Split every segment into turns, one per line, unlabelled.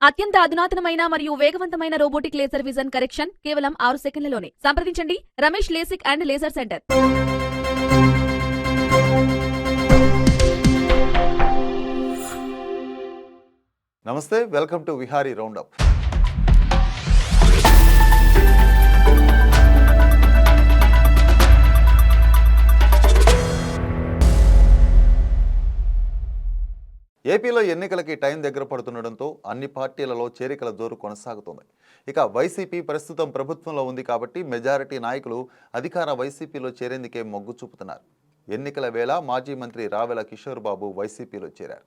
అత్యంత అధునాతనమైన మరియు వేగవంతమైన రోబోటిక్ లేజర్ విజన్ కరెక్షన్ కేవలం 6 సెకండ్లలోనే. సంప్రదించండి Ramesh LASIK and laser centre.
నమస్తే, వెల్కమ్ టు విహారీ రౌండప్. ఏపీలో ఎన్నికలకి టైం దగ్గర పడుతుండటంతో అన్ని పార్టీలలో చేరికల జోరు కొనసాగుతోంది. ఇక వైసీపీ ప్రస్తుతం ప్రభుత్వంలో ఉంది కాబట్టి మెజారిటీ నాయకులు అధికార వైసీపీలో చేరేందుకే మొగ్గు చూపుతున్నారు. ఎన్నికల వేళ మాజీ మంత్రి రావెల కిషోర్ బాబు వైసీపీలో చేరారు.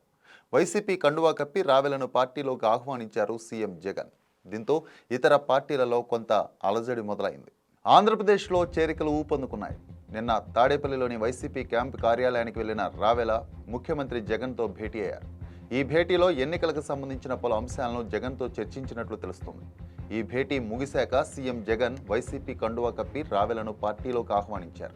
వైసీపీ కండువా కప్పి రావెలను పార్టీలోకి ఆహ్వానించారు సీఎం జగన్. దీంతో ఇతర పార్టీలలో కొంత అలజడి మొదలైంది. ఆంధ్రప్రదేశ్లో చేరికలు ఊపందుకున్నాయి. నిన్న తాడేపల్లిలోని వైసీపీ క్యాంపు కార్యాలయానికి వెళ్లిన రావెల ముఖ్యమంత్రి జగన్తో భేటీ అయ్యారు. ఈ భేటీలో ఎన్నికలకు సంబంధించిన పలు అంశాలను జగన్తో చర్చించినట్లు తెలుస్తోంది. ఈ భేటీ ముగిశాక సీఎం జగన్ వైసీపీ కండువా కప్పి రావెలను పార్టీలోకి ఆహ్వానించారు.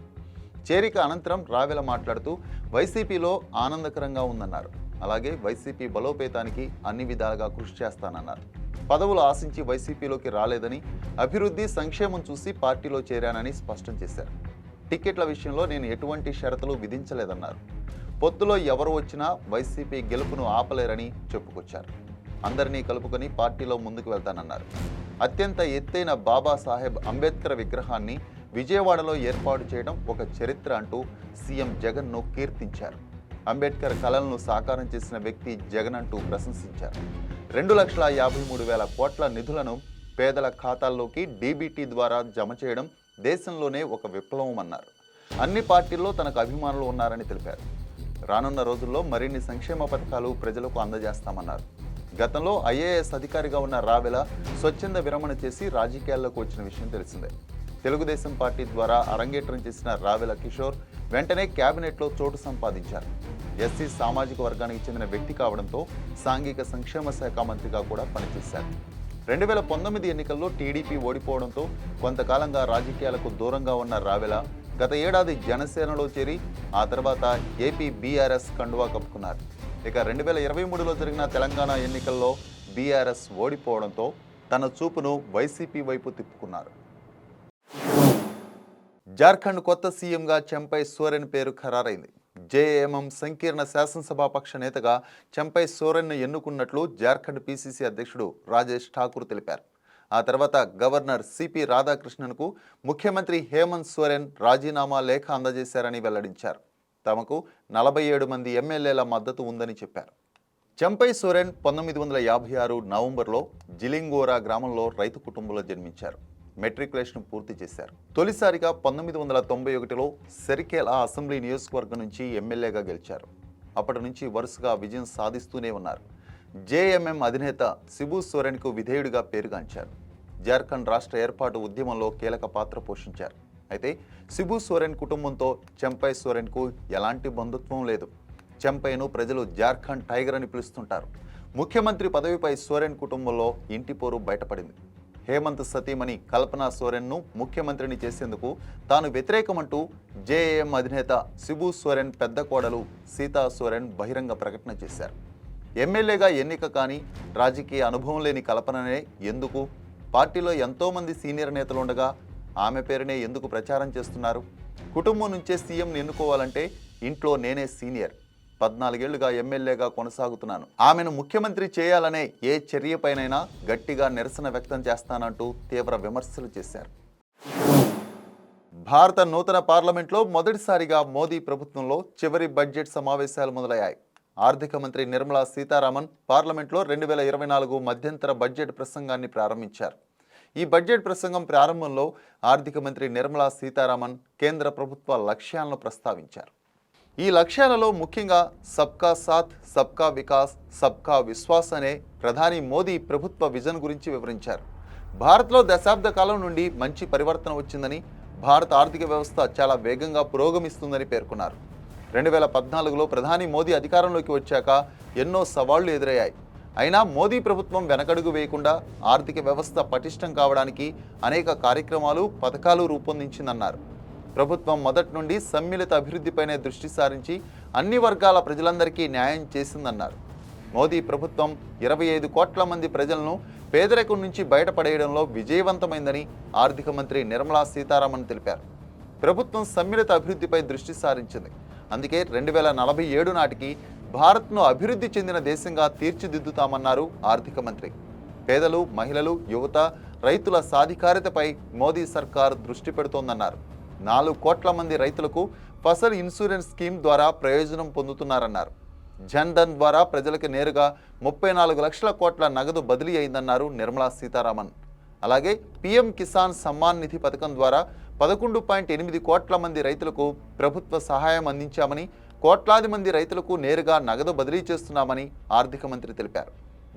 చేరిక అనంతరం రావెల మాట్లాడుతూ వైసీపీలో ఆనందకరంగా ఉందన్నారు. అలాగే వైసీపీ బలోపేతానికి అన్ని విధాలుగా కృషి చేస్తానన్నారు. పదవులు ఆశించి వైసీపీలోకి రాలేదని, అభివృద్ధి సంక్షేమం చూసి పార్టీలో చేరానని స్పష్టం చేశారు. టికెట్ల విషయంలో నేను ఎటువంటి షరతులు విధించలేదన్నారు. పొత్తులో ఎవరు వచ్చినా వైసీపీ గెలుపును ఆపలేరని చెప్పుకొచ్చారు. అందరినీ కలుపుకొని పార్టీలో ముందుకు వెళ్తానన్నారు. అత్యంత ఎత్తైన బాబాసాహెబ్ అంబేద్కర్ విగ్రహాన్ని విజయవాడలో ఏర్పాటు చేయడం ఒక చరిత్ర అంటూ సీఎం జగన్ను కీర్తించారు. అంబేద్కర్ కలలను సాకారం చేసిన వ్యక్తి జగన్ అంటూ ప్రశంసించారు. 2,53,000 కోట్ల నిధులను పేదల ఖాతాల్లోకి డీబీటీ ద్వారా జమ చేయడం దేశంలోనే ఒక విప్లవం అన్నారు. అన్ని పార్టీల్లో తనకు అభిమానులు ఉన్నారని తెలిపారు. రానున్న రోజుల్లో మరిన్ని సంక్షేమ పథకాలు ప్రజలకు అందజేస్తామన్నారు. గతంలో ఐఏఎస్ అధికారిగా ఉన్న రావెల స్వచ్ఛంద విరమణ చేసి రాజకీయాల్లోకి వచ్చిన విషయం తెలిసిందే. తెలుగుదేశం పార్టీ ద్వారా అరంగేట్రం చేసిన రావెల కిషోర్ వెంటనే కేబినెట్లో చోటు సంపాదించారు. ఎస్సీ సామాజిక వర్గానికి చెందిన వ్యక్తి కావడంతో సాంఘిక సంక్షేమ శాఖ మంత్రిగా కూడా పనిచేశారు. 2019 ఎన్నికల్లో టీడీపీ ఓడిపోవడంతో కొంతకాలంగా రాజకీయాలకు దూరంగా ఉన్న రావెల గత ఏడాది జనసేనలో చేరి ఆ తర్వాత ఏపీ బీఆర్ఎస్ కండువా కప్పుకున్నారు. ఇక 2023లో జరిగిన తెలంగాణ ఎన్నికల్లో బీఆర్ఎస్ ఓడిపోవడంతో తన చూపును వైసీపీ వైపు తిప్పుకున్నారు. జార్ఖండ్ కొత్త సీఎంగా చెంపై సోరెన్ పేరు ఖరారైంది. జేఎంఎం సంకీర్ణ శాసనసభాపక్ష నేతగా చెంపై సోరెన్ను ఎన్నుకున్నట్లు జార్ఖండ్ పీసీసీ అధ్యక్షుడు రాజేష్ ఠాకూర్ తెలిపారు. ఆ తర్వాత గవర్నర్ సిపి రాధాకృష్ణన్కు ముఖ్యమంత్రి హేమంత్ సోరెన్ రాజీనామా లేఖ అందజేశారని వెల్లడించారు. తమకు 47 మంది ఎమ్మెల్యేల మద్దతు ఉందని చెప్పారు. చెంపై సోరెన్ 1956 నవంబర్లో జిలింగోరా గ్రామంలో రైతు కుటుంబంలో జన్మించారు. మెట్రికులేషన్ పూర్తి చేశారు. తొలిసారిగా 1991లో సెరికేలా అసెంబ్లీ నియోజకవర్గం నుంచి ఎమ్మెల్యేగా గెలిచారు. అప్పటి నుంచి వరుసగా విజయం సాధిస్తూనే ఉన్నారు. జేఎంఎం అధినేత శిబు సోరెన్కు విధేయుడిగా పేరుగాంచారు. జార్ఖండ్ రాష్ట్ర ఏర్పాటు ఉద్యమంలో కీలక పాత్ర పోషించారు. అయితే శిబు సోరెన్ కుటుంబంతో చెంపై సోరెన్కు ఎలాంటి బంధుత్వం లేదు. చెంపైను ప్రజలు జార్ఖండ్ టైగర్ అని పిలుస్తుంటారు. ముఖ్యమంత్రి పదవిపై సోరెన్ కుటుంబంలో ఇంటిపోరు బయటపడింది. హేమంత్ సతీమణి కల్పనా సోరెన్ను ముఖ్యమంత్రిని చేసేందుకు తాను వ్యతిరేకమంటూ జేఏఎం అధినేత శిబు సోరెన్ పెద్ద కోడలు సీతా సోరెన్ బహిరంగ ప్రకటన చేశారు. ఎమ్మెల్యేగా ఎన్నిక కానీ రాజకీయ అనుభవం లేని కల్పననే ఎందుకు, పార్టీలో ఎంతోమంది సీనియర్ నేతలు ఉండగా ఆమె పేరునే ఎందుకు ప్రచారం చేస్తున్నారు? కుటుంబం నుంచే సీఎంని ఎన్నుకోవాలంటే ఇంట్లో నేనే సీనియర్, 14 ఏళ్లుగా ఎమ్మెల్యేగా కొనసాగుతున్నాను, ఆమెను ముఖ్యమంత్రి చేయాలనే ఏ చర్యపైనైనా గట్టిగా నిరసన వ్యక్తం చేస్తానంటూ తీవ్ర విమర్శలు చేశారు. భారత నూతన పార్లమెంట్లో మొదటిసారిగా మోదీ ప్రభుత్వంలో చివరి బడ్జెట్ సమావేశాలు మొదలయ్యాయి. ఆర్థిక మంత్రి నిర్మలా సీతారామన్ పార్లమెంట్లో 2024 మధ్యంతర బడ్జెట్ ప్రసంగాన్ని ప్రారంభించారు. ఈ బడ్జెట్ ప్రసంగం ప్రారంభంలో ఆర్థిక మంత్రి నిర్మలా సీతారామన్ కేంద్ర ప్రభుత్వ లక్ష్యాలను ప్రస్తావించారు. ఈ లక్ష్యాలలో ముఖ్యంగా సబ్కా సాథ్, సబ్కా వికాస్, సబ్కా విశ్వాస్ అనే ప్రధాని మోదీ ప్రభుత్వ విజన్ గురించి వివరించారు. భారత్లో దశాబ్ద కాలం నుండి మంచి పరివర్తన వచ్చిందని, భారత ఆర్థిక వ్యవస్థ చాలా వేగంగా పురోగమిస్తుందని పేర్కొన్నారు. 2014లో ప్రధాని మోదీ అధికారంలోకి వచ్చాక ఎన్నో సవాళ్లు ఎదురయ్యాయి. అయినా మోదీ ప్రభుత్వం వెనకడుగు వేయకుండా ఆర్థిక వ్యవస్థ పటిష్టం కావడానికి అనేక కార్యక్రమాలు, పథకాలు రూపొందించిందన్నారు. ప్రభుత్వం మొదటి నుండి సమ్మిళిత అభివృద్ధిపైనే దృష్టి సారించి అన్ని వర్గాల ప్రజలందరికీ న్యాయం చేసిందన్నారు. మోదీ ప్రభుత్వం 25 కోట్ల మంది ప్రజలను పేదరికం నుంచి బయటపడేయడంలో విజయవంతమైందని ఆర్థిక మంత్రి నిర్మలా సీతారామన్ తెలిపారు. ప్రభుత్వం సమ్మిళిత అభివృద్ధిపై దృష్టి సారించింది. అందుకే 2047 నాటికి భారత్ను అభివృద్ధి చెందిన దేశంగా తీర్చిదిద్దుతామన్నారు ఆర్థిక మంత్రి. పేదలు, మహిళలు, యువత, రైతుల సాధికారతపై మోదీ సర్కార్ దృష్టి పెడుతోందన్నారు. 4 కోట్ల మంది రైతులకు ఫసల్ ఇన్సూరెన్స్ స్కీమ్ ద్వారా ప్రయోజనం పొందుతున్నారన్నారు. జన్ ధన్ ద్వారా ప్రజలకు నేరుగా 34 లక్షల కోట్ల నగదు బదిలీ అయిందన్నారు నిర్మలా సీతారామన్. అలాగే పీఎం కిసాన్ సమ్మాన్ నిధి పథకం ద్వారా 11.8 కోట్ల మంది రైతులకు ప్రభుత్వ సహాయం అందించామని, కోట్లాది మంది రైతులకు నేరుగా నగదు బదిలీ చేస్తున్నామని ఆర్థిక మంత్రి తెలిపారు.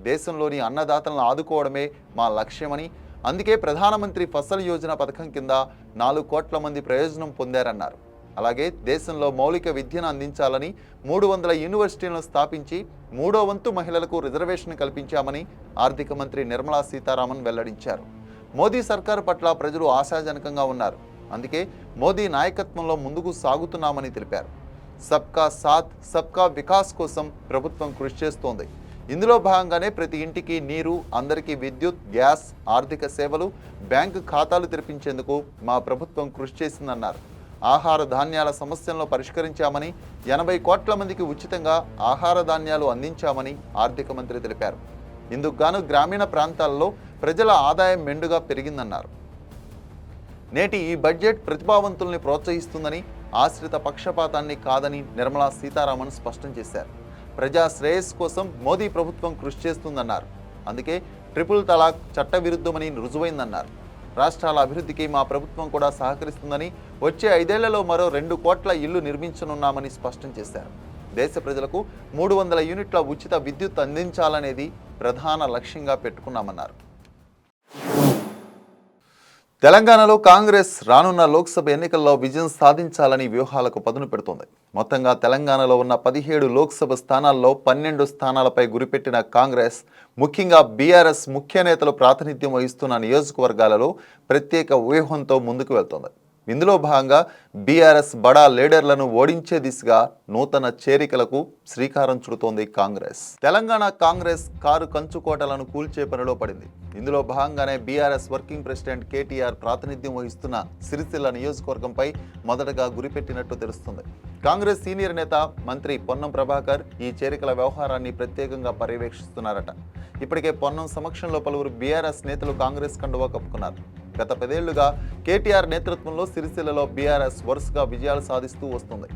దేశంలోని అన్నదాతలను ఆదుకోవడమే మా లక్ష్యమని, అందుకే ప్రధానమంత్రి ఫసల్ యోజన పథకం కింద 4 కోట్ల మంది ప్రయోజనం పొందారన్నారు. అలాగే దేశంలో మౌలిక విద్యను అందించాలని 300 యూనివర్సిటీలను స్థాపించి 3వ వంతు మహిళలకు రిజర్వేషన్ కల్పించామని ఆర్థిక మంత్రి నిర్మలా సీతారామన్ వెల్లడించారు. మోదీ సర్కారు పట్ల ప్రజలు ఆశాజనకంగా ఉన్నారు. అందుకే మోదీ నాయకత్వంలో ముందుకు సాగుతున్నామని తెలిపారు. సబ్కా సాథ్ సబ్కా వికాస్ కోసం ప్రభుత్వం కృషి చేస్తోంది. ఇందులో భాగంగానే ప్రతి ఇంటికి నీరు, అందరికీ విద్యుత్, గ్యాస్, ఆర్థిక సేవలు, బ్యాంకు ఖాతాలు తెరిపించేందుకు మా ప్రభుత్వం కృషి చేసిందన్నారు. ఆహార ధాన్యాల సమస్యలను పరిష్కరించామని, 80 కోట్ల మందికి ఉచితంగా ఆహార ధాన్యాలు అందించామని ఆర్థిక మంత్రి తెలిపారు. ఇందుకు గాను గ్రామీణ ప్రాంతాల్లో ప్రజల ఆదాయం మెండుగా పెరిగిందన్నారు. నేటి ఈ బడ్జెట్ ప్రతిభావంతుల్ని ప్రోత్సహిస్తుందని, ఆశ్రిత పక్షపాతాన్ని కాదని నిర్మలా సీతారామన్ స్పష్టం చేశారు. ప్రజా శ్రేయస్సు కోసం మోదీ ప్రభుత్వం కృషి చేస్తుందన్నారు. అందుకే ట్రిపుల్ తలాక్ చట్టవిరుద్ధమని రుజువైందన్నారు. రాష్ట్రాల అభివృద్ధికి మా ప్రభుత్వం కూడా సహకరిస్తుందని, వచ్చే 5 ఏళ్లలో మరో 2 కోట్ల ఇళ్లు నిర్మించనున్నామని స్పష్టం చేశారు. దేశ ప్రజలకు 300 యూనిట్ల ఉచిత విద్యుత్ అందించాలనేది ప్రధాన లక్ష్యంగా పెట్టుకున్నామన్నారు. తెలంగాణలో కాంగ్రెస్ రానున్న లోక్సభ ఎన్నికల్లో విజయం సాధించాలని వ్యూహాలకు పదును పెడుతోంది. మొత్తంగా తెలంగాణలో ఉన్న 17 లోక్సభ స్థానాల్లో 12 స్థానాలపై గురిపెట్టిన కాంగ్రెస్ ముఖ్యంగా బీఆర్ఎస్ ముఖ్య నేతలు ప్రాతినిధ్యం వహిస్తున్న నియోజకవర్గాలలో ప్రత్యేక వ్యూహంతో ముందుకు వెళ్తోంది. ఇందులో భాగంగా బీఆర్ఎస్ బడా లీడర్లను ఓడించే దిశగా నూతన చేరికలకు శ్రీకారం చుడుతోంది కాంగ్రెస్. తెలంగాణ కాంగ్రెస్ కారు కంచుకోటలను కూల్చే పనిలో పడింది. ఇందులో భాగంగానే బీఆర్ఎస్ వర్కింగ్ ప్రెసిడెంట్ కేటీఆర్ ప్రాతినిధ్యం వహిస్తున్న సిరిసిల్ల నియోజకవర్గంపై మొదటగా గురిపెట్టినట్టు తెలుస్తుంది. కాంగ్రెస్ సీనియర్ నేత మంత్రి పొన్నం ప్రభాకర్ ఈ చేరికల వ్యవహారాన్ని ప్రత్యేకంగా పర్యవేక్షిస్తున్నారట. ఇప్పటికే పొన్నం సమక్షంలో పలువురు బీఆర్ఎస్ నేతలు కాంగ్రెస్ కండువా కప్పుకున్నారు. గత 10 ఏళ్లుగా కేటీఆర్ నేతృత్వంలో సిరిసిల్లలో బీఆర్ఎస్ వరుసగా విజయాలు సాధిస్తూ వస్తుంది.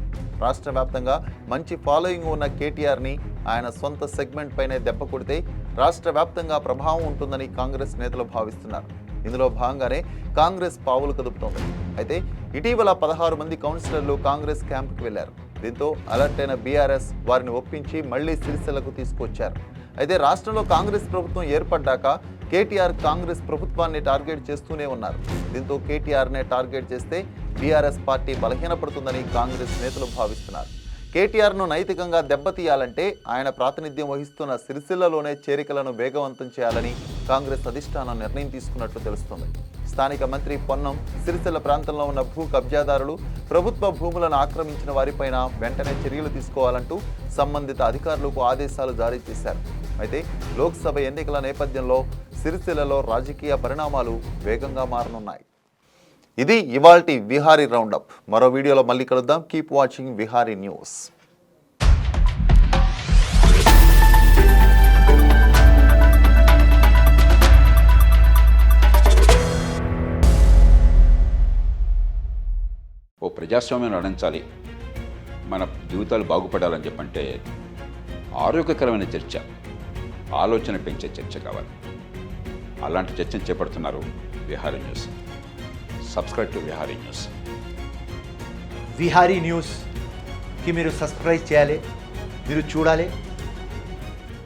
రాష్ట్ర వ్యాప్తంగా మంచి ఫాలోయింగ్ ఉన్న కేటీఆర్ని ఆయన సొంత సెగ్మెంట్ పైనే దెబ్బ కొడితే రాష్ట్ర వ్యాప్తంగా ప్రభావం ఉంటుందని కాంగ్రెస్ నేతలు భావిస్తున్నారు. ఇందులో భాగంగానే కాంగ్రెస్ పావులు కదుపుతోంది. అయితే ఇటీవల 16 మంది కౌన్సిలర్లు కాంగ్రెస్ క్యాంపుకు వెళ్లారు. దీంతో అలర్ట్ అయిన బీఆర్ఎస్ వారిని ఒప్పించి మళ్లీ సిరిసిల్లకు తీసుకొచ్చారు. అయితే రాష్ట్రంలో కాంగ్రెస్ ప్రభుత్వం ఏర్పడ్డాక కేటీఆర్ కాంగ్రెస్ ప్రభుత్వాన్ని టార్గెట్ చేస్తూనే ఉన్నారు. దీంతో కేటీఆర్నే టార్గెట్ చేస్తే బీఆర్ఎస్ పార్టీ బలహీనపడుతుందని కాంగ్రెస్ నేతలు భావిస్తున్నారు. కేటీఆర్ను నైతికంగా దెబ్బతీయాలంటే ఆయన ప్రాతినిధ్యం వహిస్తున్న సిరిసిల్లలోనే చేరికలను వేగవంతం చేయాలని కాంగ్రెస్ అధిష్టానం నిర్ణయం తీసుకున్నట్లు తెలుస్తోంది. స్థానిక మంత్రి పొన్నం సిరిసిల్ల ప్రాంతంలో ఉన్న భూ కబ్జాదారులు, ప్రభుత్వ భూములను ఆక్రమించిన వారిపైన వెంటనే చర్యలు తీసుకోవాలంటూ సంబంధిత అధికారులకు ఆదేశాలు జారీ చేశారు. అయితే లోక్సభ ఎన్నికల నేపథ్యంలో సిరిసిల్లలో రాజకీయ పరిణామాలు వేగంగా మారనున్నాయి. ఇది ఇవాల్టి విహారీ రౌండప్. మరో వీడియోలో మళ్ళీ కలుద్దాం. Keep watching Vihari news.
ఓ ప్రజాస్వామ్యం నడించాలి, మన జీవితాలు బాగుపడాలని చెప్పంటే ఆరోగ్యకరమైన చర్చ, ఆలోచన పెంచే చర్చ కావాలి. అలాంటి చర్చను చేపడుతున్నారు Vihari news. Subscribe to Vihari news.
Vihari న్యూస్కి మీరు సబ్స్క్రైబ్ చేయాలి, మీరు చూడాలి.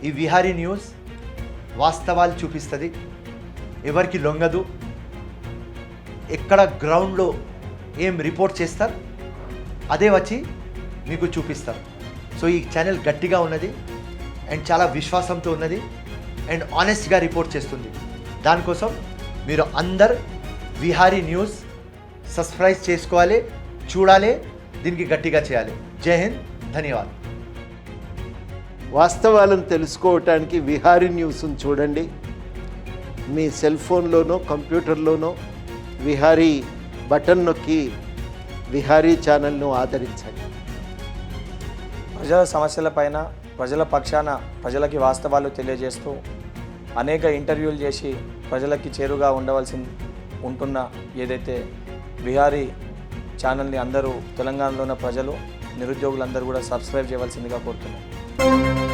ఈ విహారీ న్యూస్ వాస్తవాలు చూపిస్తుంది, ఎవరికి లొంగదు. ఎక్కడ గ్రౌండ్లో ఏం రిపోర్ట్ చేస్తారు అదే వచ్చి మీకు చూపిస్తారు. సో ఈ ఛానల్ గట్టిగా ఉన్నది అండ్ చాలా విశ్వాసంతో ఉన్నది అండ్ ఆనెస్ట్గా రిపోర్ట్ చేస్తుంది. దానికోసం మీరు అందరు విహారీ న్యూస్ సబ్స్క్రైబ్ చేసుకోవాలి, చూడాలి, దీనికి గట్టిగా చేయాలి. జై హింద్, ధన్యవాదాలు.
వాస్తవాలను తెలుసుకోవటానికి విహారీ న్యూస్ను చూడండి. మీ సెల్ ఫోన్లోనో కంప్యూటర్లోనో విహారీ బటన్ నొక్కి విహారీ ఛానల్ను ఆదరించండి.
ప్రజల సమస్యలపైన ప్రజల పక్షాన ప్రజలకి వాస్తవాలు తెలియజేస్తూ అనేక ఇంటర్వ్యూలు చేసి ప్రజలకి చేరుగా ఉంటున్న ఏదైతే విహారీ ఛానల్ని అందరూ తెలంగాణలో ఉన్న ప్రజలు నిరుద్యోగులందరూ కూడా సబ్స్క్రైబ్ చేయవలసిందిగా కోరుతున్నాను.